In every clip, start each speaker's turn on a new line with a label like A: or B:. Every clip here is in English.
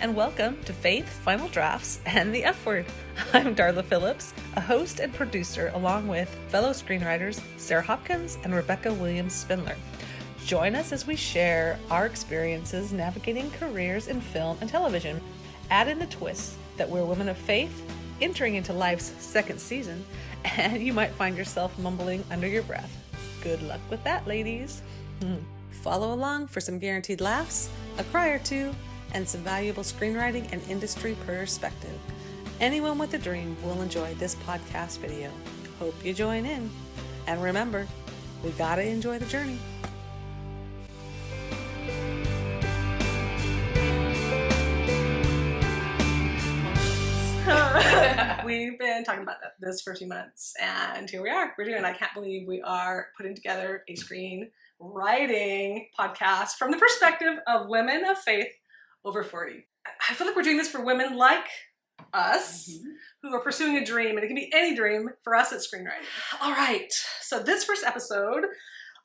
A: and welcome to Faith, Final Drafts, and the F Word. I'm Darla Phillips, a host and producer, along with fellow screenwriters Sarah Hopkins and Rebecca Williams Spindler. Join us as we share our experiences navigating careers in film and television. Add in the twist that we're women of faith, entering into life's second season, and you might find yourself mumbling under your breath. Good luck with that, ladies. Follow along for some guaranteed laughs, a cry or two, and some valuable screenwriting and industry perspective. Anyone with a dream will enjoy this podcast video. Hope you join in. And remember, we gotta enjoy the journey.
B: We've been talking about this for a few months, and here we are. We're doing. I can't believe we are putting together a screenwriting podcast from the perspective of women of faith over 40. I feel like we're doing this for women like us who are pursuing a dream, and it can be any dream for us at Screenwriting. All right, so this first episode,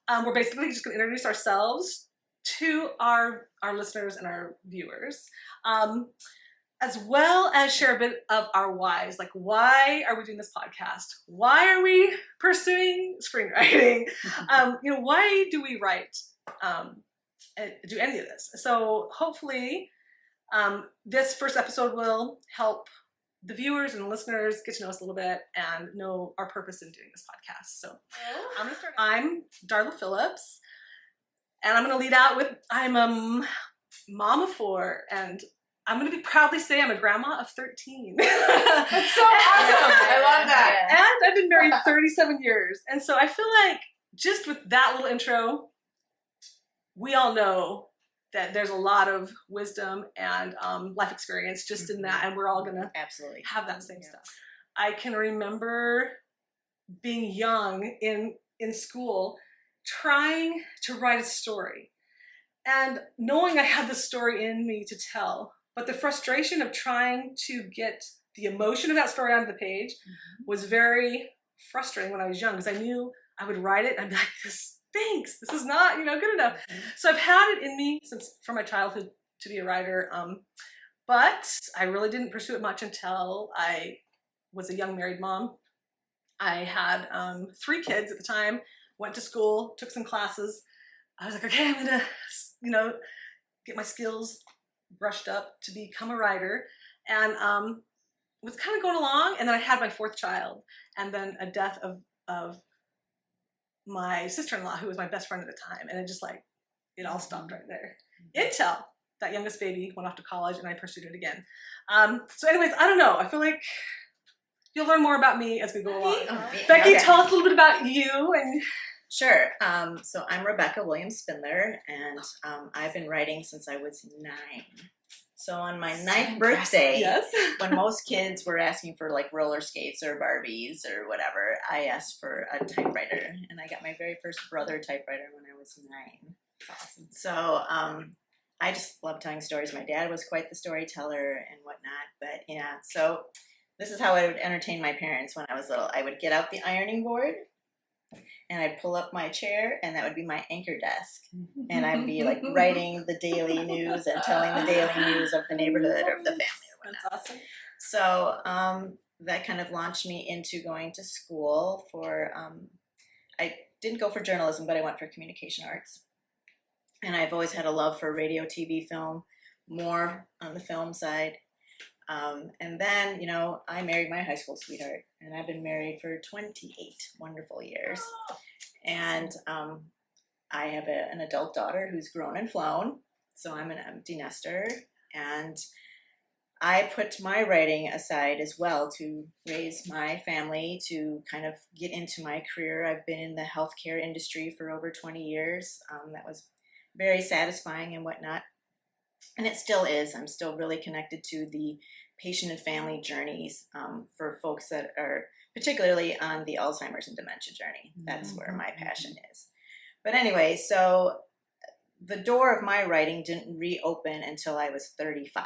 B: we're basically just going to introduce ourselves to our listeners and our viewers, as well as share a bit of our whys. Like, why are we doing this podcast? Why are we pursuing screenwriting? Why do we write? Do any of this? So hopefully this first episode will help the viewers and listeners get to know us a little bit and know our purpose in doing this podcast. So I'm gonna start. I'm Darla Phillips, and I'm gonna lead out with I'm a mom of 4, and I'm gonna proudly say I'm a grandma of 13.
C: That's so awesome. I love that.
B: And I've been married 37 years. And so I feel like just with that little intro, we all know that there's a lot of wisdom and life experience just in that, and we're all gonna
C: absolutely
B: have that same stuff. I can remember being young in school, trying to write a story and knowing I had the story in me to tell, but the frustration of trying to get the emotion of that story onto the page was very frustrating when I was young, because I knew I would write it and I'd be like, this stinks. This is not, good enough. So I've had it in me from my childhood to be a writer, but I really didn't pursue it much until I was a young married mom. I had 3 kids at the time, went to school, took some classes. I was like, okay, I'm gonna, get my skills brushed up to become a writer, and was kind of going along, and then I had my 4th child, and then a death of my sister-in-law, who was my best friend at the time, and it all stopped right there until that youngest baby went off to college and I pursued it again. So anyways, I don't know, I feel like you'll learn more about me as we go along. Becky, tell us a little bit about you. And
C: Sure. So I'm Rebecca Williams Spindler, and I've been writing since I was 9. So on my 9th birthday,
B: yes,
C: when most kids were asking for like roller skates or Barbies or whatever, I asked for a typewriter, and I got my very first Brother typewriter when I was 9.
B: awesome.
C: So I just love telling stories. My dad was quite the storyteller and whatnot, but yeah. So this is how I would entertain my parents when I was little. I would get out the ironing board, and I'd pull up my chair, and that would be my anchor desk. And I'd be like writing the daily news and telling the daily news of the neighborhood or of the family or whatnot.
B: That's awesome.
C: So that kind of launched me into going to school for, I didn't go for journalism, but I went for communication arts. And I've always had a love for radio, TV, film, more on the film side. And then, I married my high school sweetheart, and I've been married for 28 wonderful years. And I have an adult daughter who's grown and flown, so I'm an empty nester. And I put my writing aside as well to raise my family, to kind of get into my career. I've been in the healthcare industry for over 20 years. That was very satisfying and whatnot. And it still is. I'm still really connected to the patient and family journeys for folks that are particularly on the Alzheimer's and dementia journey. That's where my passion is. But anyway, so the door of my writing didn't reopen until I was 35.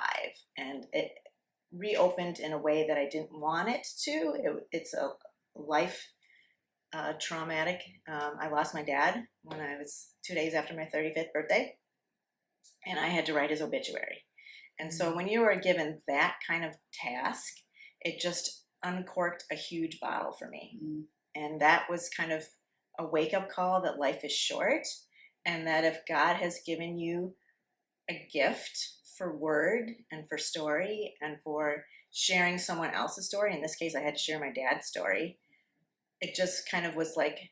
C: And it reopened in a way that I didn't want it to. It's a life traumatic. I lost my dad when I was 2 days after my 35th birthday. And I had to write his obituary. And so when you were given that kind of task, it just uncorked a huge bottle for me. And that was kind of a wake-up call that life is short, and that if God has given you a gift for word and for story and for sharing someone else's story, in this case I had to share my dad's story, it just kind of was like,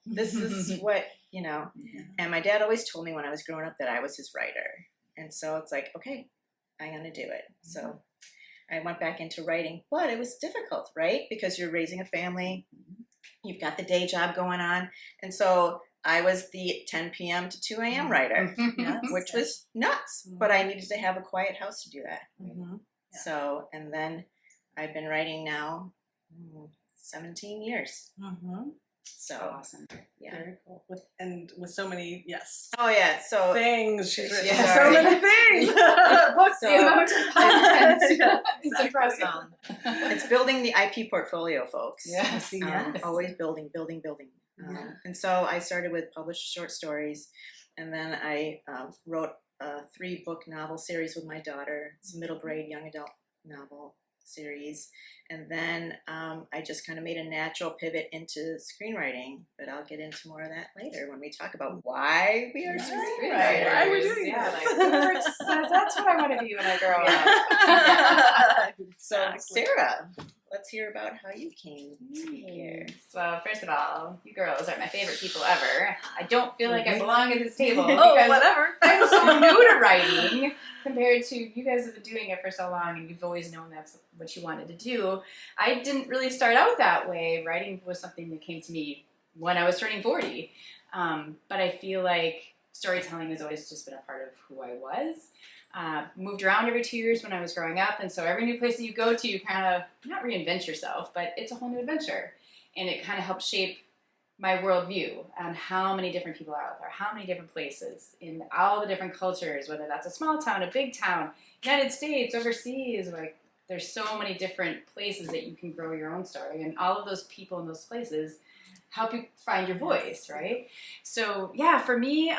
C: this is what, you know. And my dad always told me when I was growing up that I was his writer. And so it's like, okay, I'm going to do it. So I went back into writing, but it was difficult, right? Because you're raising a family, you've got the day job going on. And so I was the 10 p.m. to 2 a.m. writer, which was nuts, but I needed to have a quiet house to do that. So, and then I've been writing now 17 years. So
D: awesome.
C: Yeah.
B: Very cool. With so many,
C: Oh yeah. So
B: things. She's written
C: Yeah.
B: so many things.
D: Books,
C: So-
D: the amount of content.
B: Yeah,
D: It's impressive.
C: it's building the IP portfolio, folks.
D: Yes.
C: Always building. And so I started with published short stories, and then I wrote a 3-book novel series with my daughter. It's a middle grade young adult novel series. And then I just kind of made a natural pivot into screenwriting, but I'll get into more of that later when we talk about why we are screenwriters.
B: Why we're doing
D: this. That's what I want to be when I grow up.
C: So Sarah, let's hear about how you came to be here.
D: So first of all, you girls are my favorite people ever. I don't feel like I belong at this table
B: Oh,
D: because
B: whatever.
D: I'm so new to writing compared to you guys have been doing it for so long and you've always known that's what you wanted to do. I didn't really start out that way. Writing was something that came to me when I was turning 40. But I feel like storytelling has always just been a part of who I was. Moved around every 2 years when I was growing up, and so every new place that you go to, you kind of, not reinvent yourself, but it's a whole new adventure. And it kind of helped shape my worldview on how many different people are out there, how many different places, in all the different cultures, whether that's a small town, a big town, United States, overseas, like there's so many different places that you can grow your own story, and all of those people in those places help you find your voice, right? So yeah, for me,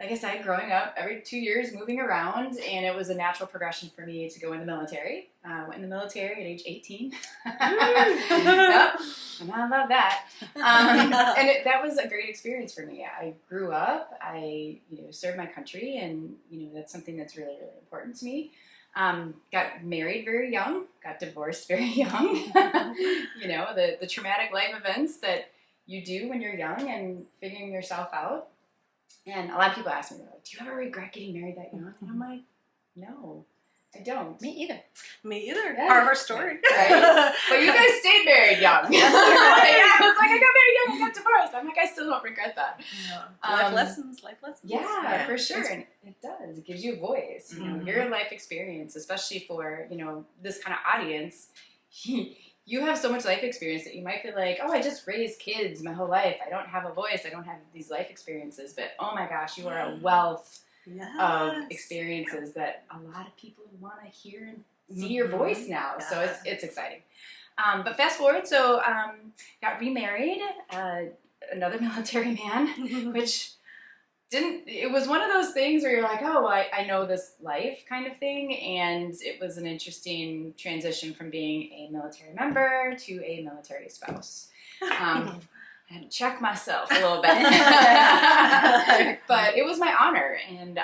D: like I said, growing up every 2 years, moving around, and it was a natural progression for me to go in the military. Went in the military at age 18. Yep, and I love that. And that was a great experience for me. I grew up, I served my country, and that's something that's really, really important to me. Got married very young, got divorced very young. The traumatic life events that you do when you're young and figuring yourself out. And a lot of people ask me, they're like, do you ever regret getting married that young? And I'm like, no, I don't.
C: Me either.
D: Yeah.
B: Part of our story.
D: Right? But you guys stayed married young. I was like, I got married young, I got divorced. I'm like, I still don't regret that.
B: Life lessons.
D: Yeah, for sure. And it does. It gives you a voice. Your life experience, especially for, this kind of audience, you have so much life experience that you might feel like, oh, I just raised kids my whole life. I don't have a voice. I don't have these life experiences. But oh my gosh, you are a wealth of experiences that a lot of people want to hear and see your voice now. So it's exciting. But fast forward, so got remarried, another military man, which it was one of those things where you're like, oh, I know this life kind of thing. And it was an interesting transition from being a military member to a military spouse. I had to check myself a little bit. But it was my honor. And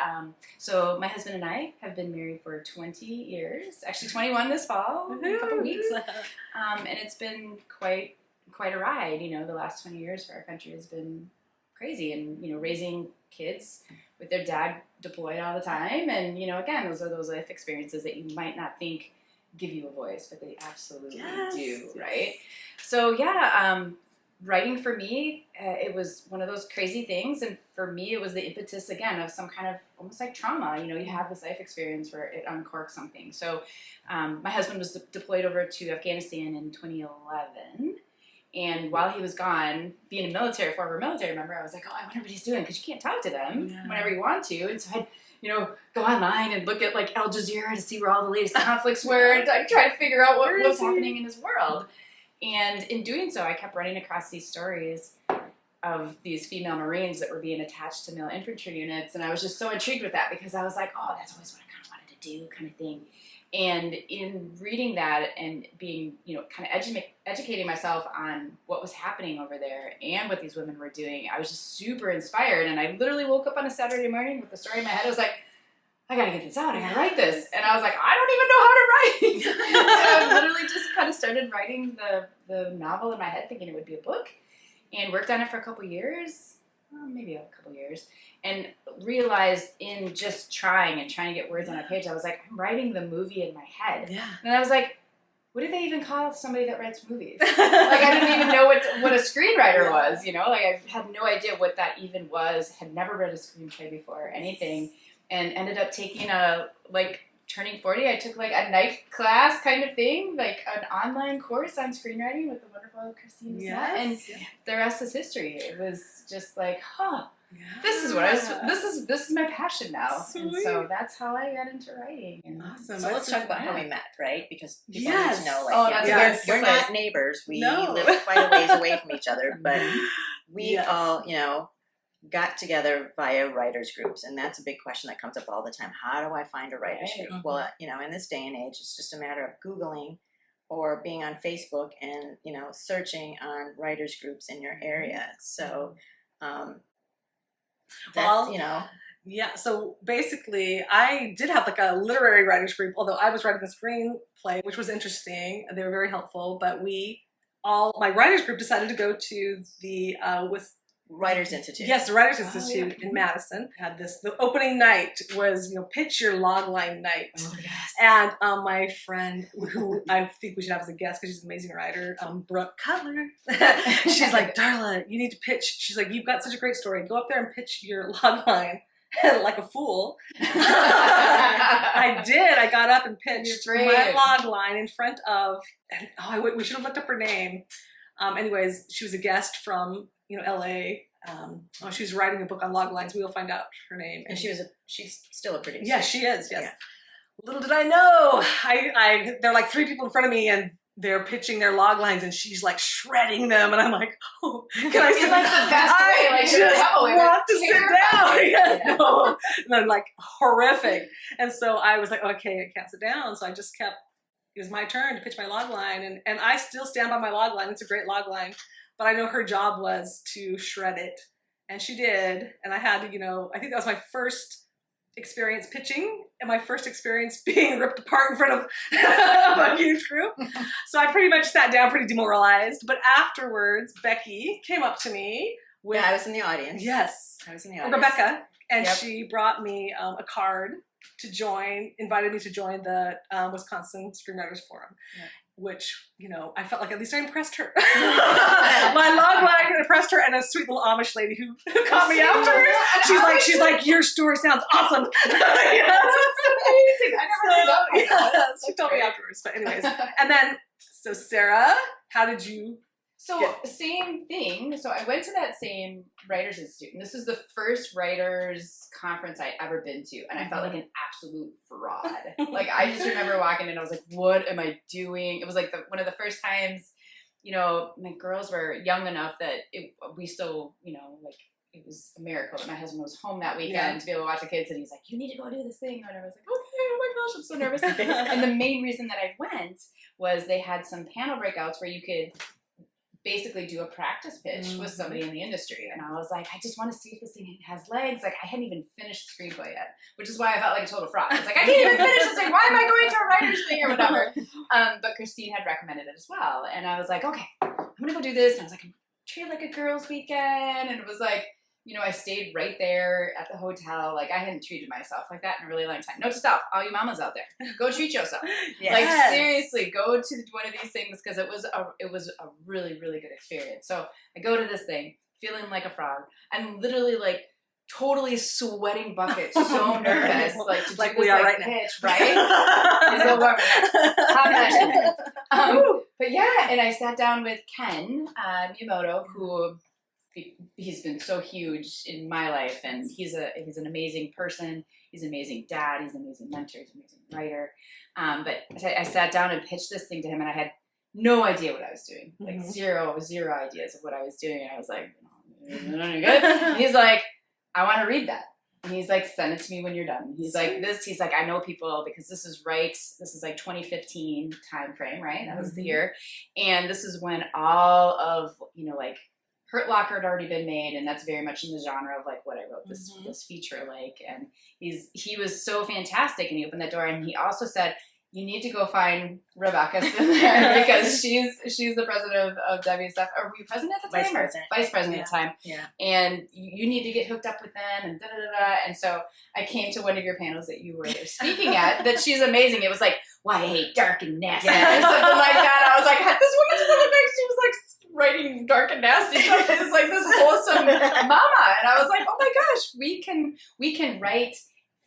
D: so my husband and I have been married for 20 years, actually 21 this fall, in a couple weeks. And it's been quite a ride. The last 20 years for our country has been crazy, and raising kids with their dad deployed all the time, and again, those are those life experiences that you might not think give you a voice, but they absolutely do, right? So writing for me, it was one of those crazy things, and for me it was the impetus again of some kind of almost like trauma. You have this life experience where it uncorks something. So my husband was deployed over to Afghanistan in 2011. And while he was gone, being a former military member, I was like, oh, I wonder what he's doing, because you can't talk to them whenever you want to. And so I'd, go online and look at like Al Jazeera to see where all the latest conflicts were, and I'd try to figure out what was happening in his world. And in doing so, I kept running across these stories of these female Marines that were being attached to male infantry units. And I was just so intrigued with that because I was like, oh, that's always what I kind of wanted to do, kind of thing. And in reading that and being, kind of educating myself on what was happening over there and what these women were doing, I was just super inspired. And I literally woke up on a Saturday morning with the story in my head. I was like, I gotta get this out. I gotta write this. And I was like, I don't even know how to write. So I literally just kind of started writing the novel in my head, thinking it would be a book, and worked on it for a couple years, maybe a couple years, and realized in just trying to get words on a page, I was like, I'm writing the movie in my head.
B: Yeah.
D: And I was like, what do they even call somebody that writes movies? Like, I didn't even know what a screenwriter was, Like, I had no idea what that even was, had never read a screenplay before or anything, and ended up taking turning 40, I took, a night class kind of thing, an online course on screenwriting with the wonderful Christine Smith, and the rest is history. It was just like, this is what this is my passion now.
B: Sweet.
D: And so that's how I got into writing. And
B: Awesome.
C: So let's talk about how we met, right? Because people
B: Yes.
C: need to know,
D: Oh, that's
C: we're
D: yes.
C: not neighbors. We
B: No.
C: live quite a ways away from each other, but we
B: Yes.
C: all, got together via writers groups, and that's a big question that comes up all the time. How do I find a writers
D: Right.
C: group? Well, in this day and age, it's just a matter of Googling or being on Facebook and searching on writers groups in your area. So,
B: Yeah, so basically, I did have a literary writers group, although I was writing a screenplay, which was interesting. They were very helpful, but my writers group decided to go to the
C: Writers Institute.
B: Yes, the Writers Institute in Madison. Had the opening night was, pitch your logline night.
C: Oh, yes.
B: And my friend, who I think we should have as a guest because she's an amazing writer, Brooke Cutler, she's like, Darla, you need to pitch. She's like, you've got such a great story. Go up there and pitch your logline. Like a fool. I did. I got up and pitched my logline in front of, we should have looked up her name. Anyways, she was a guest from, LA. She was writing a book on log lines. We will find out her name.
C: And she's still a producer.
B: Yeah, she is. Yes.
C: Yeah.
B: Little did I know, there are like 3 people in front of me, and they're pitching their log lines, and she's shredding them, and I'm like, oh, can I sit down?
D: the best way,
B: I just want to sit down. Yes,
D: Yeah.
B: no. And then horrific. And so I was like, okay, I can't sit down. So I just kept. It was my turn to pitch my log line, and I still stand by my log line. It's a great log line, but I know her job was to shred it, and she did. And I had to, I think that was my first experience pitching and my first experience being ripped apart in front of a huge group. So I pretty much sat down pretty demoralized. But afterwards, Becky came up to me with...
C: Yeah, I was in the audience.
B: Yes.
C: I was in the audience.
B: Rebecca. And
C: Yep.
B: she brought me a card to join, invited me to join the Wisconsin Screenwriters Forum.
C: Yep.
B: Which, I felt like at least I impressed her. My log line impressed her, and a sweet little Amish lady who caught me afterwards. She's like, your story sounds awesome. Yes.
D: Amazing. I never heard that.
B: Yes, she told me afterwards. But anyways, and then, so Sarah, how did you?
D: So same thing. So I went to that same Writers Institute, and this was the first writers conference I'd ever been to, and I felt like an absolute fraud. I just remember walking in, I was like, "What am I doing?" It was one of the first times, my girls were young enough that we still, it was a miracle that my husband was home that weekend to be able to watch the kids, and he's like, "You need to go do this thing," and I was like, "Okay, oh my gosh, I'm so nervous." And the main reason that I went was they had some panel breakouts where you could basically do a practice pitch with somebody in the industry. And I was like, I just want to see if this thing has legs. I hadn't even finished the screenplay yet, which is why I felt like a total fraud. I was like, I can't even finish this thing. Why am I going to a writer's thing or whatever? But Christine had recommended it as well. And I was like, okay, I'm going to go do this. And I was like, treat it like a girls' weekend. And it was like, I stayed right there at the hotel. I hadn't treated myself like that in a really long time. Note to self, all you mamas out there, go treat yourself.
B: Yes.
D: Seriously, go to one of these things because it was a really, really good experience. So I go to this thing, feeling like a frog. I'm literally totally sweating buckets, so nervous, to do this
B: we are right now.
D: pitch, right? It's a warm hot passion. But yeah, and I sat down with Ken Miyamoto, who he's been so huge in my life, and he's an amazing person. He's an amazing dad. He's an amazing mentor. He's an amazing writer. But I sat down and pitched this thing to him, and I had no idea what I was doing. Zero ideas of what I was doing. And I was like, Good. And he's like, I want to read that. And he's like, send it to me when you're done. He's like, I know people because this is like 2015 time frame, right? That was the year. And this is when all of, like Hurt Locker had already been made. And that's very much in the genre of like what I wrote this feature like. And he was so fantastic. And he opened that door. And he also said, you need to go find Rebecca Spindler because she's the president of WSF. Are we president at the time? Vice president at the time. Yeah. And you need to get hooked up with them and da-da-da-da. And so I came to one of your panels that you were speaking at that she's amazing. It was like, why I hate dark and nasty or something like that. I was like, this woman doesn't look like she was like writing dark and nasty stuff. It's like this wholesome mama. And I was like, oh my gosh, we can write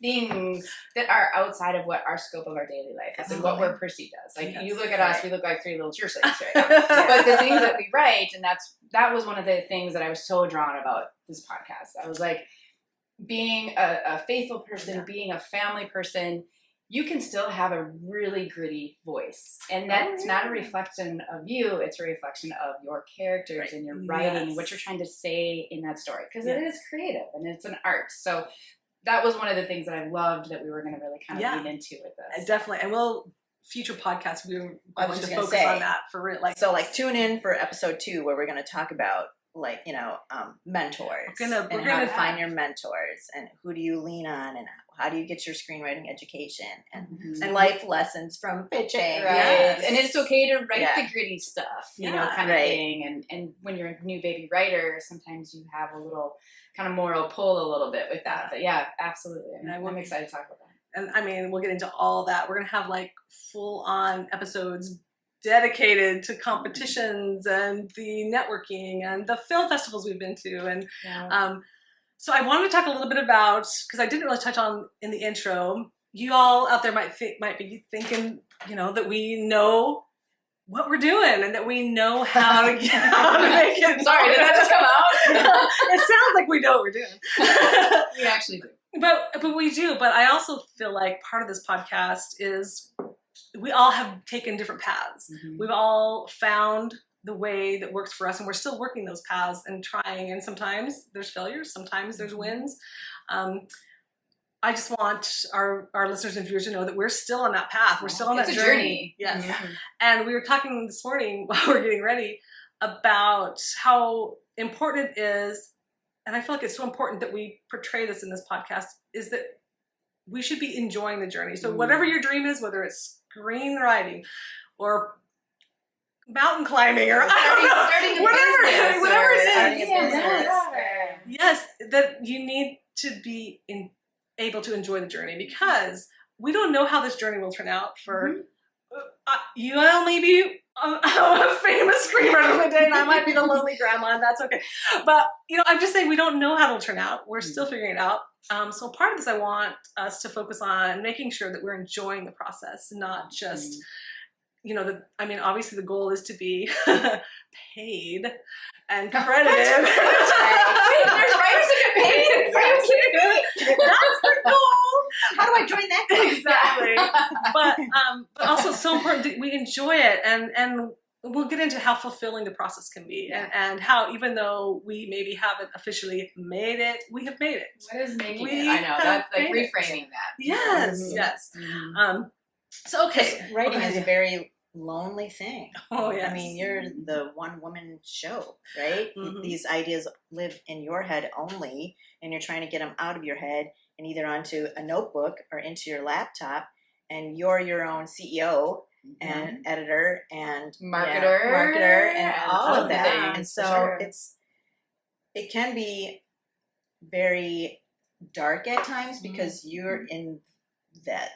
D: things that are outside of what our scope of our daily life is and what we're perceived as. Like you look at us, we look like three little cheerleaders right now. But the things that we write, and that was one of the things that I was so drawn about this podcast. I was like, being a faithful person, being a family person, you can still have a really gritty voice. And that's not a reflection of you, it's a reflection of your characters and your writing, what you're trying to say in that story. Because it is creative and it's an art. So that was one of the things that I loved that we were going to really kind of lean into with this.
B: Definitely. And future podcasts, we were going to focus on that for real.
C: So tune in for episode 2 where we're going to talk about mentors. We're gonna how to find your mentors and who do you lean on and how do you get your screenwriting education and life lessons from pitching.
D: Right. Yes. And it's okay to write the gritty stuff, kind of thing. And when you're a new baby writer, sometimes you have a little kind of moral pull a little bit with that. But yeah, absolutely. I'm excited to talk about that.
B: And I mean, we'll get into all that. We're going to have like full on episodes dedicated to competitions and the networking and the film festivals we've been to. And so I wanted to talk a little bit about, because I didn't really touch on in the intro, you all out there might be thinking, that we know what we're doing and that we know how to make it.
D: Sorry, did that just come out?
B: It sounds like we know what we're doing.
D: We actually do.
B: But we do. But I also feel like part of this podcast is we all have taken different paths. We've all found the way that works for us, and we're still working those paths and trying. And sometimes there's failures, sometimes there's wins. I just want our listeners and viewers to know that we're still on that path. We're still on that journey. Yes. Mm-hmm. And we were talking this morning while we were getting ready about how important it is, and I feel like it's so important that we portray this in this podcast, is that we should be enjoying the journey. So whatever your dream is, whether it's screenwriting or mountain climbing or
D: starting a
B: whatever it
C: is.
B: Yes, that you need to be able to enjoy the journey, because we don't know how this journey will turn out for you. I may be a famous screenwriter one day, and I might be the lonely grandma, and that's okay. But I'm just saying we don't know how it'll turn out. We're still figuring it out. So part of this, I want us to focus on making sure that we're enjoying the process, not just obviously the goal is to be paid and credited.
C: There's writers that get paid and
B: That's the goal.
C: How do I join that club?
B: Exactly. But also so important that we enjoy it, and we'll get into how fulfilling the process can be, and how even though we maybe haven't officially made it, we have made it.
D: What is making it? I know, that's like reframing that.
B: Yes, yes. So okay,
C: writing is a very lonely thing.
B: Oh yes.
C: I mean, you're the one woman show, right? These ideas live in your head only, and you're trying to get them out of your head and either onto a notebook or into your laptop, and you're your own CEO and editor and marketer and all of that. And so it can be very dark at times because you're in that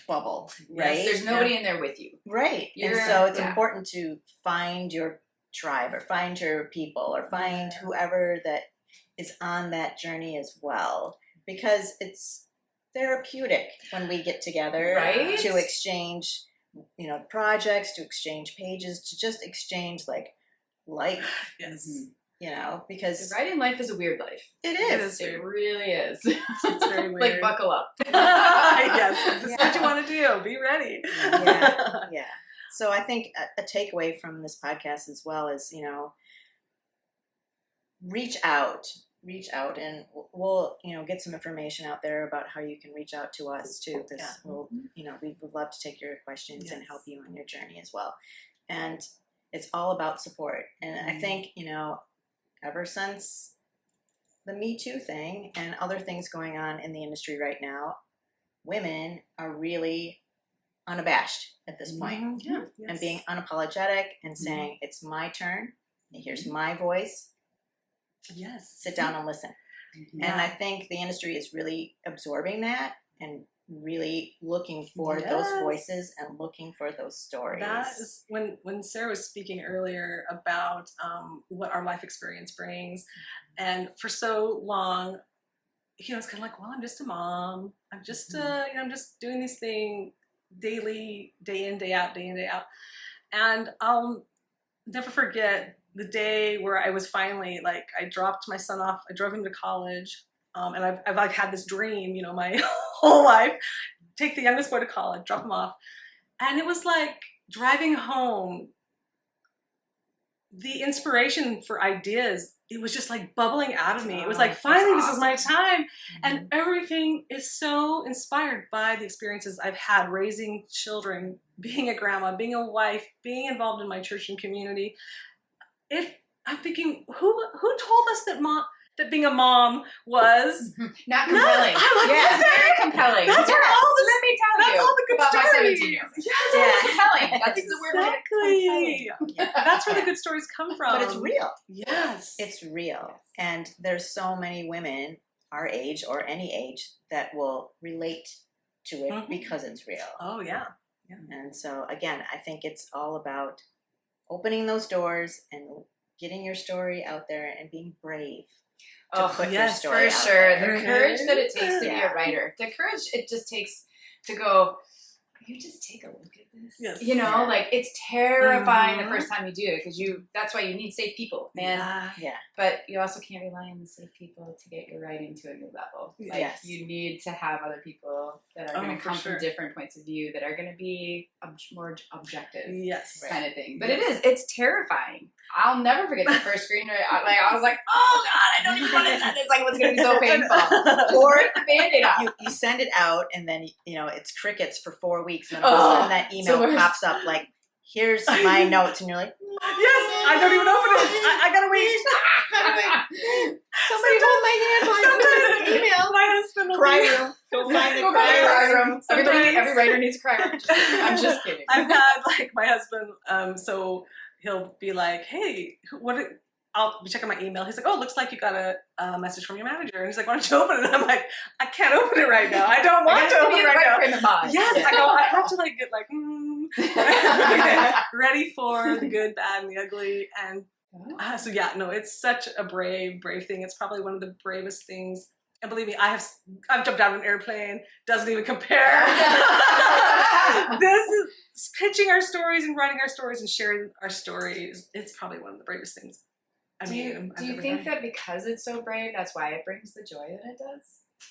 C: bubble, right?
D: Yes, there's nobody in there with you,
C: right? And so it's important to find your tribe or find your people or find whoever that is on that journey as well, because it's therapeutic when we get together to exchange projects, to exchange pages, to just exchange like life. Because
D: writing life is a weird life.
C: It is.
D: It really is.
B: It's very weird.
D: Like buckle up.
B: Yes, this is what you want to do. Be ready.
C: Yeah. So I think a takeaway from this podcast as well is, reach out, and we'll, get some information out there about how you can reach out to us too, because we'll, we would love to take your questions and help you on your journey as well. And it's all about support. And I think, ever since the Me Too thing and other things going on in the industry right now, women are really unabashed at this point, and being unapologetic and saying, it's my turn, here's my voice.
B: Yes.
C: Sit down and listen. And I think the industry is really absorbing that and really looking for those voices and looking for those stories.
B: That is when Sarah was speaking earlier about what our life experience brings. And for so long, it's kind of like, well, I'm just a mom. I'm just, I'm just doing this thing daily, day in, day out. And I'll never forget the day where I was finally, I dropped my son off. I drove him to college. And I've had this dream, my whole life, take the youngest boy to college, drop him off. And it was like driving home, the inspiration for ideas, it was just like bubbling out of me. It was like, finally, this is my time. And everything is so inspired by the experiences I've had raising children, being a grandma, being a wife, being involved in my church and community. I'm thinking, who told us that being a mom was
D: not compelling?
B: It's
D: very compelling.
B: That's where all the,
D: let me tell
B: that's
D: you
B: all the good
D: about
B: stories.
D: my 17-year-old.
B: Yes.
D: Compelling. That's the word.
B: Exactly.
C: Yeah.
B: That's where the good stories come from.
C: But it's real.
B: Yes.
C: It's real. And there's so many women our age or any age that will relate to it because it's real.
B: Oh, yeah.
C: And so, again, I think it's all about opening those doors and getting your story out there and being brave. Put your story
D: for
C: out
D: sure.
C: there.
D: The courage that it takes to be a writer. The courage it just takes to go, you just take a look at this.
B: Yes.
D: It's terrifying the first time you do it because that's why you need safe people, man.
C: Yeah.
D: But you also can't rely on the safe people to get your writing to a new level.
C: Yes.
D: You need to have other people that are going to come from different points of view that are going to be more objective.
B: Yes.
D: Kind of thing. But it's terrifying. I'll never forget the first screenwriter. I was like, oh God, I don't even want to do this. It was going to be so painful. Or the Band-Aid off.
C: You send it out and then, it's crickets for 4 weeks. And then all of a sudden that email pops up like, here's my notes. And you're like,
B: yes, I don't even open it. I gotta wait.
C: Somebody hold my hand while I open this email. My husband will cry room. Go find the cry room.
D: Every writer needs a cry room. I'm just kidding.
B: I've had my husband, so he'll be like, hey, I'll be checking my email. He's like, oh, it looks like you got a message from your manager. And he's like, why don't you open it? And I'm like, I can't open it right now. I don't want to open it right now.
D: Frame of mind.
B: Yes, I have to get ready for the good, bad, and the ugly. And it's such a brave thing. It's probably one of the bravest things. And believe me, I've jumped out of an airplane. Doesn't even compare. This is pitching our stories and writing our stories and sharing our stories. It's probably one of the bravest things.
D: Do you think that because it's so brave, that's why it brings the joy that it does?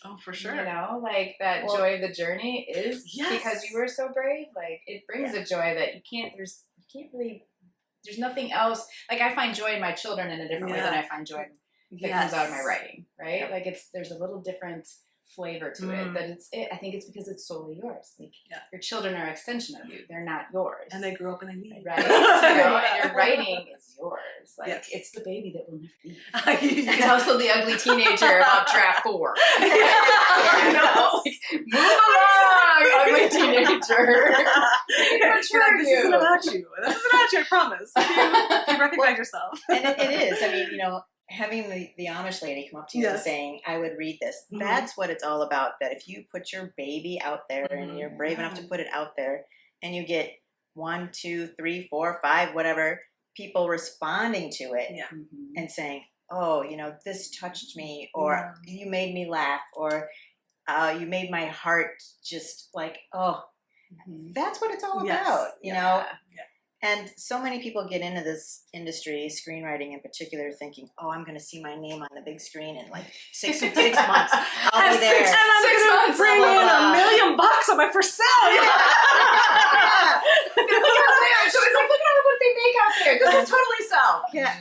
B: Oh, for sure.
D: Joy of the journey is because you were so brave. It brings a joy that there's nothing else. I find joy in my children in a different way than I find joy that comes out of my writing, right? Yep. There's a little different flavor to it. That I think it's because it's solely yours. Your children are an extension of you. They're not yours.
B: And they grew up in a need.
D: Right? And your writing is yours. It's the baby that will never leave. It's also the ugly teenager about draft 4. Move along, ugly teenager.
B: This isn't about you. This isn't about you, I promise. You recognize yourself.
C: And it is. I mean, having the Amish lady come up to you and saying, I would read this, that's what it's all about. That if you put your baby out there and you're brave enough to put it out there and you get 1, 2, 3, 4, 5, whatever, people responding to it and saying, oh, this touched me, or you made me laugh, or you made my heart just that's what it's all about, you know? Yeah. And so many people get into this industry, screenwriting in particular, thinking, oh, I'm going to see my name on the big screen in 6 months. I'll be there.
B: And I'm going to bring in $1 million on my first sale.
D: So it's look at what they make out there? This will totally sell.
C: Yeah.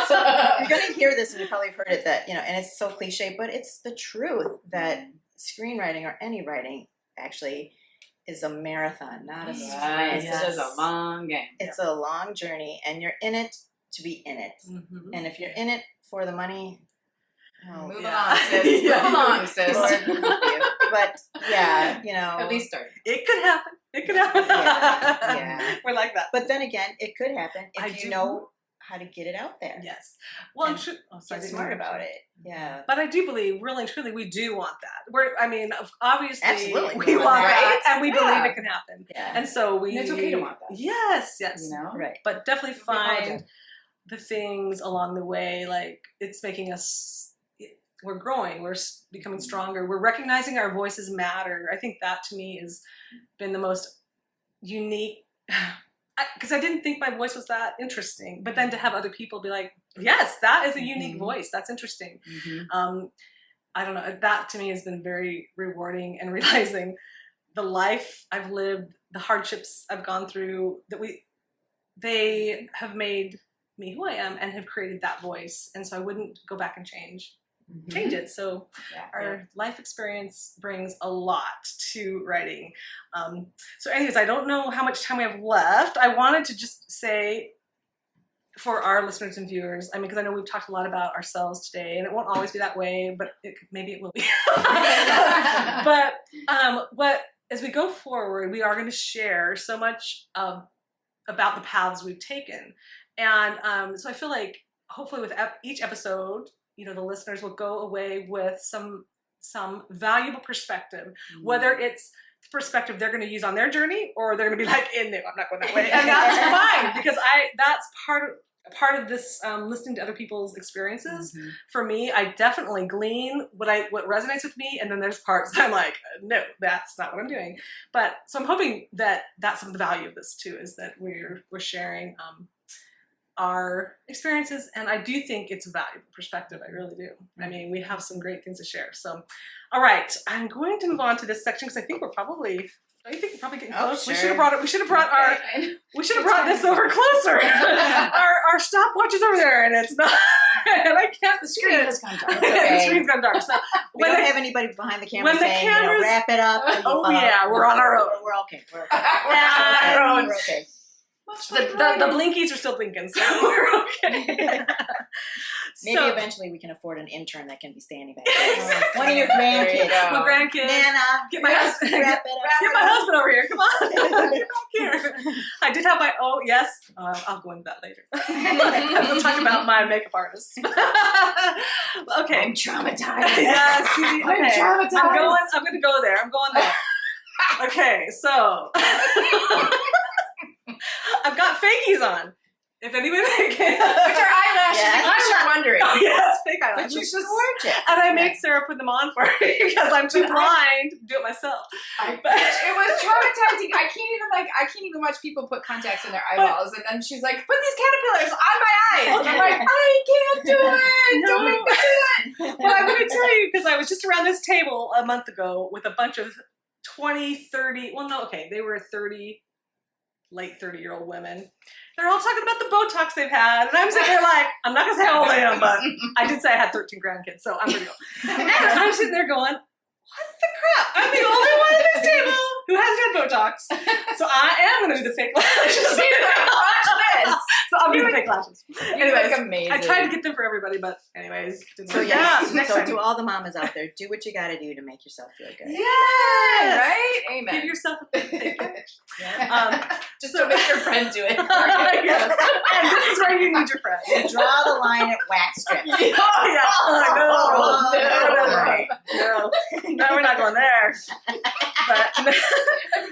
C: So you're going to hear this, and you probably have heard it, that, and it's so cliche, but it's the truth that screenwriting or any writing actually is a marathon, not a sprint.
D: Yes. It is a long game.
C: It's a long journey, and you're in it to be in it.
B: Mm-hmm.
C: And if you're in it for the money,
D: Move along, sis. Move along, sis.
C: Lord help you. But yeah,
D: At least start.
B: It could happen. It could happen.
C: Yeah.
B: We're like that.
C: But then again, it could happen if
B: I
C: you
B: do
C: know how to get it out there.
B: Yes. Well, I'm
C: And
B: sure.
C: Get smart about it. Yeah.
B: But I do believe, really and truly, we do want that. Obviously,
C: Absolutely.
B: we want that,
D: Right?
B: and we believe it can happen.
C: Yeah.
B: And so we.
D: And it's okay to want that.
B: Yes, yes.
C: Right.
B: But definitely
D: We apologize.
B: find the things along the way, like it's making us. We're growing. We're becoming stronger. We're recognizing our voices matter. I think that to me has been the most unique. Because I didn't think my voice was that interesting, but then to have other people be like, "Yes, that is a unique voice. That's interesting."
D: Mm-hmm.
B: I don't know. That to me has been very rewarding, and realizing the life I've lived, the hardships I've gone through, they have made me who I am and have created that voice, and so I wouldn't go back and change it. So our life experience brings a lot to writing. So anyways, I don't know how much time we have left. I wanted to just say, for our listeners and viewers, because I know we've talked a lot about ourselves today, and it won't always be that way, but maybe it will be. But as we go forward, we are going to share so much about the paths we've taken. And so I feel like hopefully with each episode, the listeners will go away with some valuable perspective, whether it's the perspective they're going to use on their journey, or they're going to be like, no, I'm not going that way. And that's fine, because that's part of this listening to other people's experiences. For me, I definitely glean what resonates with me, and then there's parts that I'm like, no, that's not what I'm doing. But so I'm hoping that that's some of the value of this too, is that we're sharing our experiences, and I do think it's a valuable perspective. I really do. We have some great things to share. So, all right, I'm going to move on to this section, because I think we're probably. Don't you think we're probably getting close?
C: Sure.
B: We should have brought this over closer. our stopwatch is over there, and it's not. And I can't.
D: The screen has gone dark.
B: The screen's gone dark. So
C: We don't have anybody behind the camera
B: when the
C: saying,
B: cameras-
C: wrap it up.
B: We're on our own.
C: We're okay. We're
B: And
C: okay.
B: the blinkies are still blinking, so we're okay.
C: Maybe
B: So-
C: eventually we can afford an intern that can be standing back
B: Exactly.
C: there. One of your
D: There you
C: grandkids.
D: go.
B: My grandkids.
C: Nana,
B: Get my husband.
C: wrap it up.
B: Get my husband over here. Come on. Get back here. I did have my, I'll go into that later. We'll talk about my makeup artist. Okay.
D: I'm traumatized.
B: Yeah, see, okay.
D: I'm traumatized.
B: I'm going to go there. I'm going there. Okay, so I've got fakies on. If anybody can.
D: Which are eyelashes,
C: Yeah.
D: in case you're wondering.
B: Oh, yes, fake
C: But
B: eyelashes.
C: you're gorgeous.
B: And I made Sarah put them on for me because I'm too blind to do it myself.
D: It was traumatizing. I can't even watch people put contacts in their eyeballs, and then she's like, "Put these caterpillars on my eyes." And I'm like, "I can't do it. Don't make me do it."
B: Well, I'm going to tell you, because I was just around this table a month ago with a bunch of 20, 30, they were 30, late 30-year-old women. They're all talking about the Botox they've had, and I'm sitting there like, I'm not going to say how old I am, but I did say I had 13 grandkids, so I'm pretty old. And I'm sitting there going, what the crap? I'm the only one at this table who hasn't had Botox, so I am going to do the fake lashes.
D: Watch this.
B: So I'm doing the fake lashes. Anyways,
D: look amazing.
B: I tried to get them for everybody, but anyways. Didn't
C: So
B: work.
C: yes,
B: Next
C: so
B: time.
C: to all the mamas out there, do what you got to do to make yourself feel good.
B: Yes!
D: Right? Amen.
B: Give yourself a fake lash.
D: Just don't make your friend do it.
B: Yes. And this is where you need your friend.
C: Draw the line at wax strips.
B: Oh, yeah. Oh,
C: no.
B: No, we're not going there. But
D: I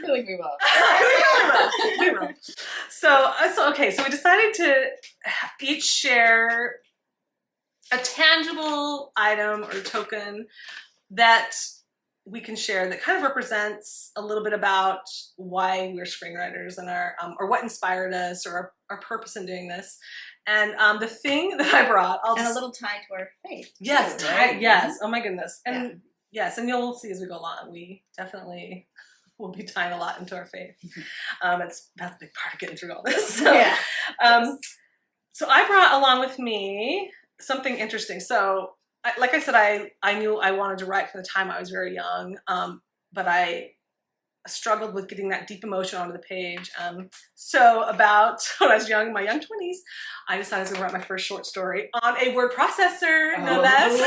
D: feel like we will.
B: we will. So we decided to each share a tangible item or token that we can share that kind of represents a little bit about why we're screenwriters and our or what inspired us or our purpose in doing this. And the thing that I brought,
C: And a little tie to our faith.
B: yes,
C: too, right?
B: yes. Oh my goodness. And yes, and you'll see as we go along, we definitely we'll be tying a lot into our faith. That's a big part of getting through all this. So, so I brought along with me something interesting. So, like I said, I knew I wanted to write from the time I was very young, but I struggled with getting that deep emotion onto the page. So about when I was young, in my young 20s, I decided I was going to write my first short story on a word processor, no less.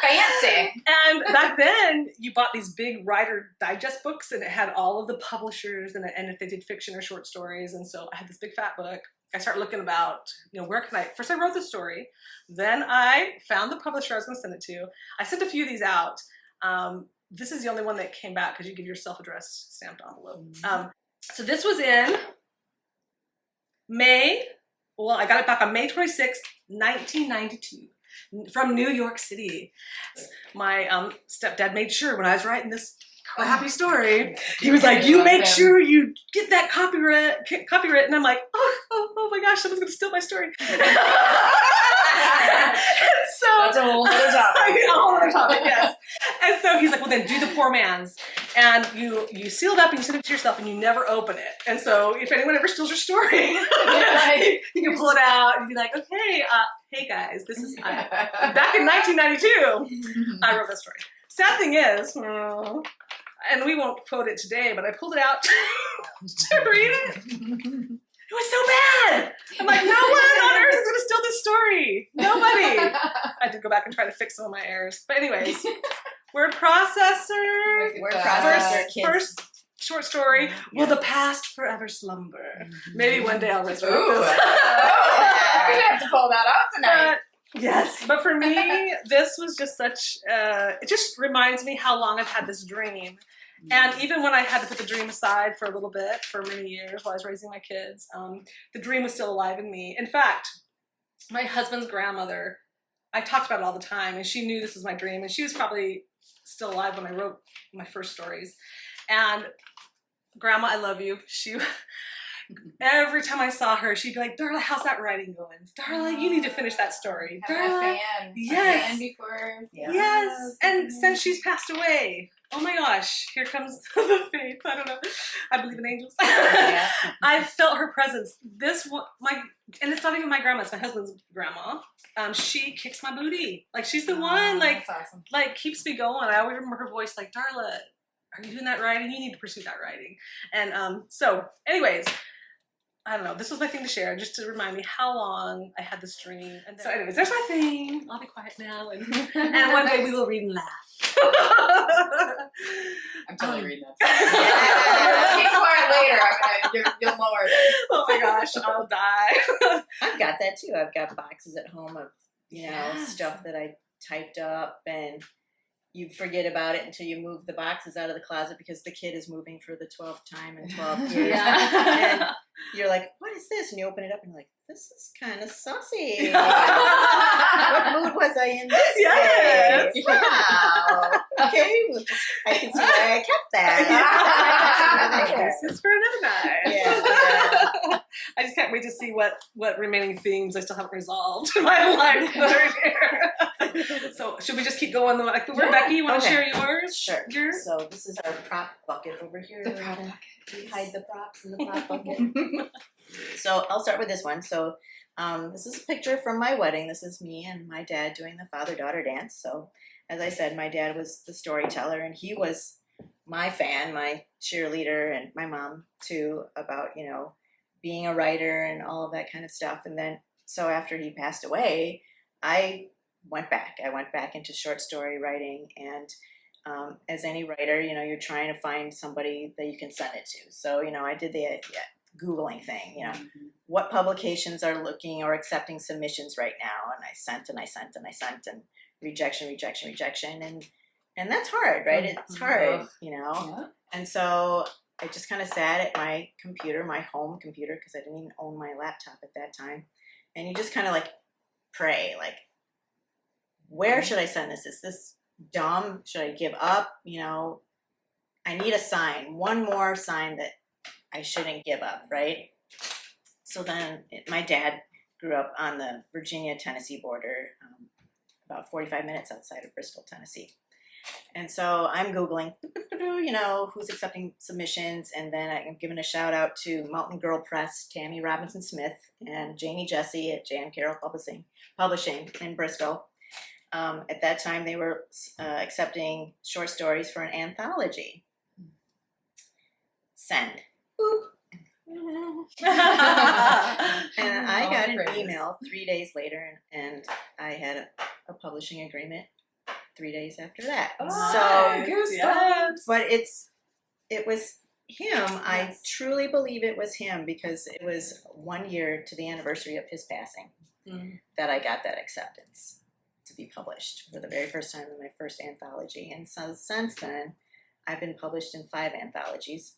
D: Fancy.
B: And back then, you bought these big Writer Digest books, and it had all of the publishers and if they did fiction or short stories. And so I had this big fat book. I started looking about, where can I, first I wrote the story, then I found the publisher I was going to send it to. I sent a few of these out. This is the only one that came back because you give your self-addressed stamped envelope. So this was in May. Well, I got it back on May 26th, 1992, from New York City. My stepdad made sure when I was writing this crappy story, he was like, "You make sure you get that copyright." And I'm like, "Oh my gosh, someone's gonna steal my story." So
D: that's a whole other topic.
B: A whole other topic, yes. And so he's like, "Well, then do the poor man's, and you seal it up and you send it to yourself, and you never open it. And so if anyone ever steals your story, you can pull it out and be like, okay, hey guys, this is back in 1992. I wrote that story. Sad thing is, and we won't quote it today, but I pulled it out to read it. It was so bad. I'm like, no one on earth is going to steal this story. Nobody. I had to go back and try to fix some of my errors. But anyways, word processor.
C: Word processor, kids.
B: First short story. Will the past forever slumber? Maybe one day I'll resurrect
D: Ooh.
B: this.
D: We're gonna have to pull that out tonight.
B: Yes, but for me, this was just such, it just reminds me how long I've had this dream. And even when I had to put the dream aside for a little bit, for many years while I was raising my kids, the dream was still alive in me. In fact, my husband's grandmother, I talked about it all the time, and she knew this was my dream, and she was probably still alive when I wrote my first stories. And Grandma, I love you. Every time I saw her, she'd be like, "Darla, how's that writing going? Darla, you need to finish that story. Darla, yes,
D: a fan before,
B: yes." And since she's passed away, oh my gosh, here comes the faith. I don't know. I believe in angels. I felt her presence. And it's not even my grandma; it's my husband's grandma. She kicks my booty. Like she's the one. Like,
D: that's awesome.
B: like keeps me going. I always remember her voice, like, "Darla, are you doing that writing? You need to pursue that writing." And so, anyways. I don't know. This was my thing to share, just to remind me how long I had this dream. And so, anyways, there's my thing. I'll be quiet now, and one day we will read and laugh.
D: I'm totally reading that. Get quiet later. You'll lower this.
B: Oh my gosh, I'll die.
C: I've got that too. I've got boxes at home of stuff that I typed up, and you forget about it until you move the boxes out of the closet because the kid is moving for the 12th time in 12 years. And you're like, "What is this?" And you open it up and you're like, "This is kind of saucy." What mood was I in this day? Wow. Okay, I can see why I kept that.
B: This is for another night.
C: Yeah.
B: I just can't wait to see what remaining themes I still haven't resolved in my life that are here. So should we just keep going? Becky, you want to share yours?
C: Sure.
B: Yours?
C: So this is our prop bucket over here.
D: The prop bucket.
C: We hide the props in the prop bucket. So I'll start with this one. So this is a picture from my wedding. This is me and my dad doing the father-daughter dance. So as I said, my dad was the storyteller, and he was my fan, my cheerleader, and my mom too, about, being a writer and all of that kind of stuff. And then, so after he passed away, I went back into short story writing. And as any writer, you're trying to find somebody that you can send it to. So, I did the Googling thing, what publications are looking or accepting submissions right now. And I sent and rejection. And that's hard, right? It's hard,
D: Yeah.
C: And so I just kind of sat at my computer, my home computer, because I didn't even own my laptop at that time. And you just kind of pray, where should I send this? Is this dumb? Should I give up? I need a sign, one more sign that I shouldn't give up, right? So then my dad grew up on the Virginia-Tennessee border, about 45 minutes outside of Bristol, Tennessee. And so I'm Googling, who's accepting submissions. And then I'm giving a shout out to Mountain Girl Press, Tammy Robinson Smith, and Jamie Jesse at J.M. Carroll Publishing in Bristol. At that time, they were accepting short stories for an anthology. Send. Boop. And I got an email 3 days later, and I had a publishing agreement 3 days after that. But it was him. Yes. I truly believe it was him, because it was 1 year to the anniversary of his passing that I got that acceptance to be published for the very first time in my first anthology. And so since then, I've been published in 5 anthologies.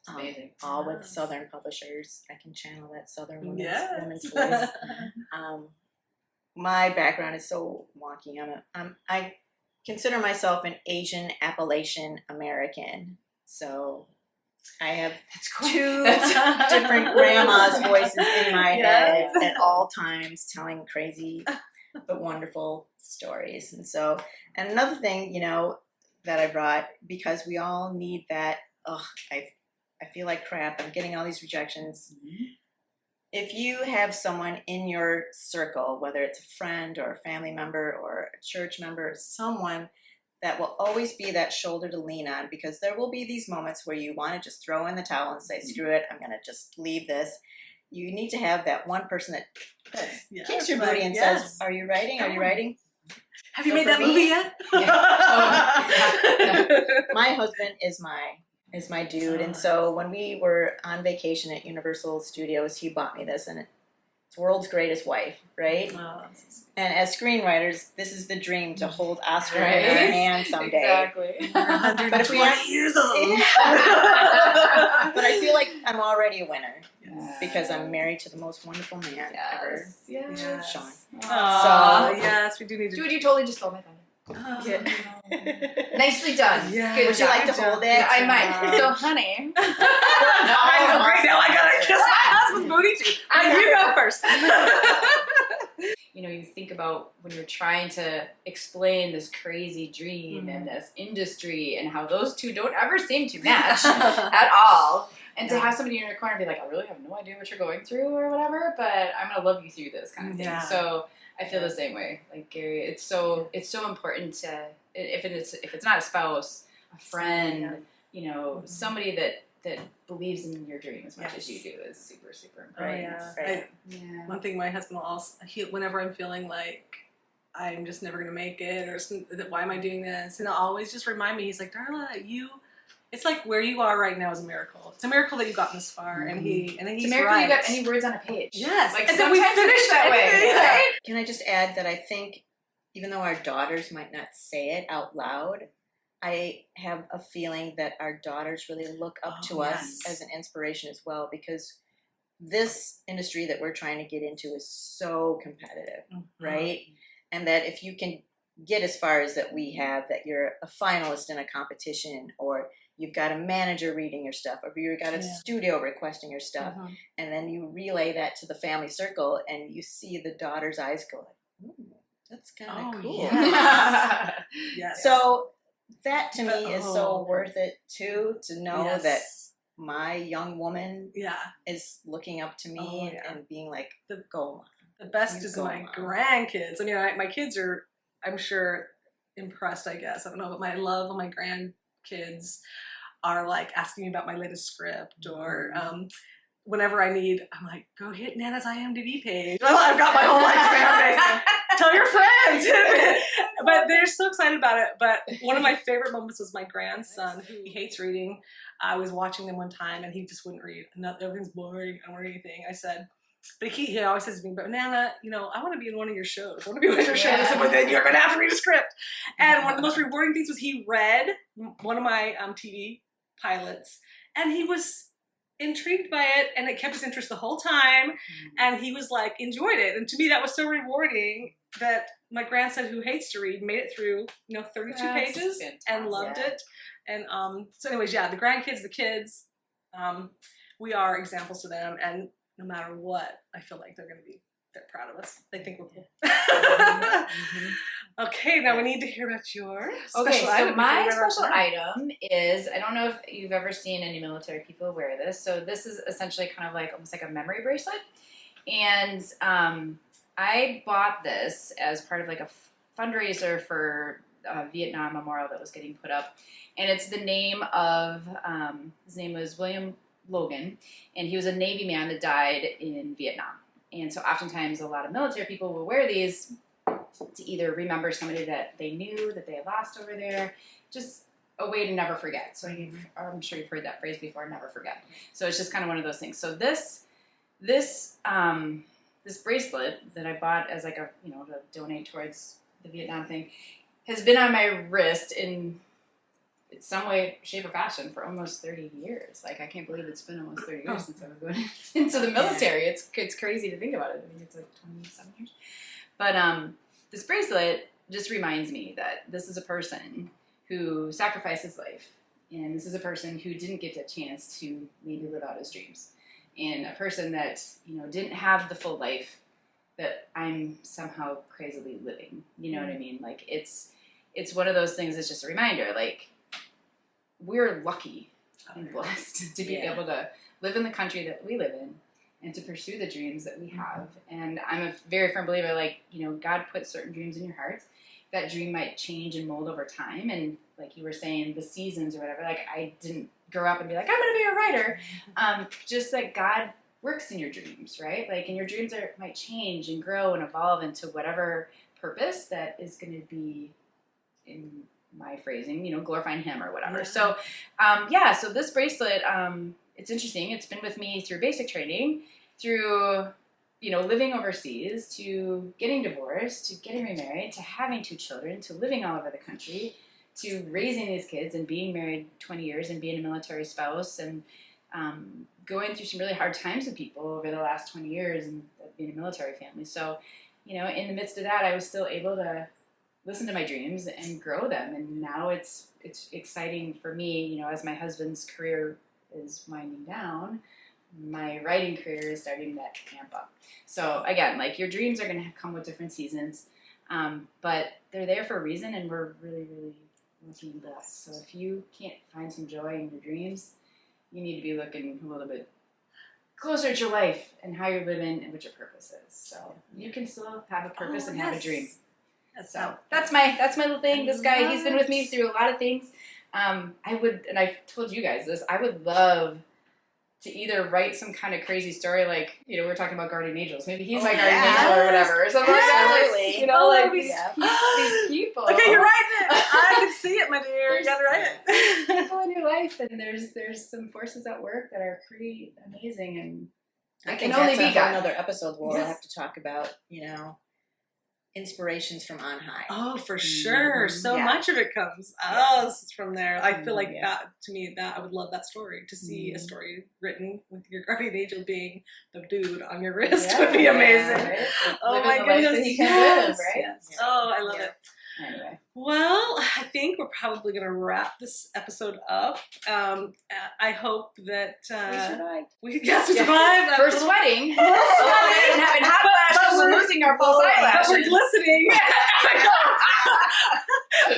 D: Amazing.
C: All with Southern publishers. I can channel that Southern woman's voice. My background is so wonky. I consider myself an Asian Appalachian American. So I have 2 different grandma's voices in my head at all times, telling crazy but wonderful stories. And another thing, that I brought, because we all need that. I feel like crap. I'm getting all these rejections. If you have someone in your circle, whether it's a friend or a family member or a church member, someone that will always be that shoulder to lean on, because there will be these moments where you want to just throw in the towel and say, screw it, I'm going to just leave this. You need to have that one person that kicks your booty and says, are you writing? Are you writing?
B: Have you made that movie yet?
C: My husband is my dude. And so when we were on vacation at Universal Studios, he bought me this, and it's World's Greatest Wife, right? And as screenwriters, this is the dream, to hold Oscar in our hand someday.
D: Exactly.
C: But if we aren't
B: years old.
C: But I feel like I'm already a winner because I'm married to the most wonderful man ever, Sean.
B: Yes, we do need to.
D: Dude, you totally just stole my thunder. Nicely done.
B: Yeah.
C: Would you like to hold it?
D: I might. So, honey.
B: I know, great. Now I gotta kiss my husband's booty too. You go first.
D: You think about when you're trying to explain this crazy dream and this industry, and how those two don't ever seem to match at all. And to have somebody in your corner be like, I really have no idea what you're going through or whatever, but I'm gonna love you through this kind of thing. So I feel the same way, like Gary. It's so important to, if it's not a spouse, a friend, somebody that believes in your dream as much as you do is super, super important.
B: One thing my husband will also, whenever I'm feeling like I'm just never gonna make it, or why am I doing this, and he'll always just remind me. He's like, Darla, it's like where you are right now is a miracle. It's a miracle that you've gotten this far, and he's
D: it's a miracle you got any words on a page.
B: Yes,
D: like
B: and then we finish that way. Right?
C: Can I just add that I think, even though our daughters might not say it out loud, I have a feeling that our daughters really look up to us as an inspiration as well, because this industry that we're trying to get into is so competitive, right? And that if you can get as far as that we have, that you're a finalist in a competition, or you've got a manager reading your stuff, or you've got a studio requesting your stuff, and then you relay that to the family circle, and you see the daughter's eyes go like, ooh, that's kind of cool.
B: Yes.
C: So that to me is so worth it too, to know that my young woman is looking up to me and being like, go.
B: The best is my grandkids. I mean, my kids are, I'm sure, impressed, I guess. I don't know, but my love of my grandkids are like asking me about my latest script, or whenever I need, I'm like, go hit Nana's IMDb page. Well, I've got my whole life fan page. Tell your friends. But they're so excited about it. But one of my favorite moments was my grandson, who hates reading. I was watching them one time, and he just wouldn't read. Everything's boring. I don't read anything. I said, but he always says to me, but Nana, I want to be in one of your shows. I want to be in one of your shows. I said, but then you're going to have to read a script. And one of the most rewarding things was he read one of my TV pilots, and he was intrigued by it, and it kept his interest the whole time, and he was like, enjoyed it. And to me, that was so rewarding, that my grandson, who hates to read, made it through 32 pages and loved it. And so anyways, the grandkids, the kids, we are examples to them, and no matter what, I feel like they're going to be they're proud of us. They think we're cool.
D: Mm-hmm.
B: Okay, now we need to hear about your
D: Okay,
B: special
D: so
B: item.
D: my
B: before we
D: special
B: run out of
D: item is, I don't know if you've ever seen any military people wear this. So this is essentially kind of like almost like a memory bracelet. And I bought this as part of like a fundraiser for Vietnam memorial that was getting put up. And it's the name of, his name was William Logan, and he was a Navy man that died in Vietnam. And so oftentimes a lot of military people will wear these to either remember somebody that they knew that they had lost over there, just a way to never forget. So I'm sure you've heard that phrase before, never forget. So it's just kind of one of those things. So this bracelet that I bought as like a, to donate towards the Vietnam thing has been on my wrist in some way, shape, or fashion for almost 30 years. Like, I can't believe it's been almost 30 years since I was going into the military. It's crazy to think about it. I mean, it's like 27 years. But this bracelet just reminds me that this is a person who sacrificed his life. And this is a person who didn't get a chance to maybe live out his dreams. And a person that, didn't have the full life that I'm somehow crazily living. You know what I mean? Like, it's one of those things that's just a reminder, like, we're lucky and blessed to be able to live in the country that we live in and to pursue the dreams that we have. And I'm a very firm believer, like, God put certain dreams in your heart. That dream might change and mold over time. And like you were saying, the seasons or whatever, like, I didn't grow up and be like, I'm going to be a writer. Just like God works in your dreams, right? Like, and your dreams might change and grow and evolve into whatever purpose that is going to be, in my phrasing, glorifying him or whatever. So, so this bracelet, it's interesting. It's been with me through basic training, through, living overseas, to getting divorced, to getting remarried, to having 2 children, to living all over the country, to raising these kids and being married 20 years and being a military spouse and going through some really hard times with people over the last 20 years and being a military family. So, in the midst of that, I was still able to listen to my dreams and grow them. And now it's exciting for me, as my husband's career is winding down, my writing career is starting to amp up. So again, like, your dreams are going to come with different seasons, but they're there for a reason, and we're really, really lucky and blessed. So if you can't find some joy in your dreams, you need to be looking a little bit closer at your life and how you're living and what your purpose is. So you can still have a purpose and have a dream. So that's my little thing. This guy, he's been with me through a lot of things. And I told you guys this, I would love to either write some kind of crazy story, like, we're talking about guardian angels. Maybe he's my guardian angel or whatever, or something like that. Like, these people.
B: Okay, you're writing it. I can see it, my dear. You gotta write it.
D: People in your life, and there's some forces at work that are pretty amazing, and
C: I
D: can
C: think
D: only
C: that's
D: be God.
C: another episode where we'll have to talk about, inspirations from on high.
B: Oh, for sure. So much of it comes from there. I feel like that, to me, that I would love that story. To see a story written with your guardian angel being the dude on your wrist would be amazing.
D: Right?
B: Oh my goodness. Yes. Oh, I love it.
D: Anyway.
B: Well, I think we're probably going to wrap this episode up. I hope that we survived.
D: We're sweating. And having hot flashes and losing our false eyelashes.
B: But we're glistening.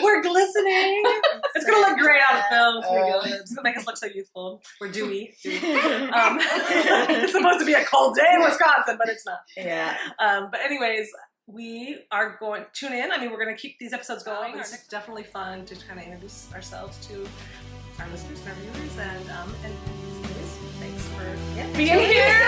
B: We're glistening. It's going to look great on film. It's going to make us look so youthful. We're dewy. It's supposed to be a cold day in Wisconsin, but it's not.
C: Yeah.
B: But anyways, we are going to tune in. I mean, we're going to keep these episodes going. It's definitely fun to kind of introduce ourselves to our listeners and our viewers. And thanks for being here.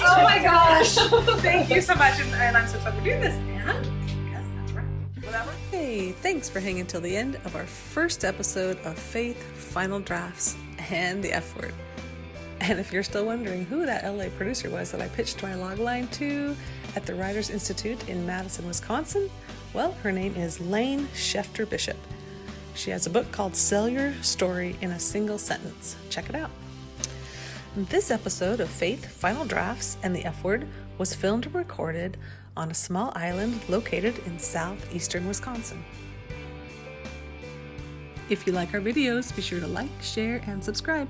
B: Oh my gosh. Thank you so much. And I'm so excited to do this. And yes, that's right. Whatever.
A: Hey, thanks for hanging till the end of our first episode of Faith, Final Drafts, and the F Word. And if you're still wondering who that LA producer was that I pitched my logline to at the Writers Institute in Madison, Wisconsin, well, her name is Lane Schefter Bishop. She has a book called Sell Your Story in a Single Sentence. Check it out. This episode of Faith, Final Drafts, and the F Word was filmed and recorded on a small island located in southeastern Wisconsin. If you like our videos, be sure to like, share, and subscribe.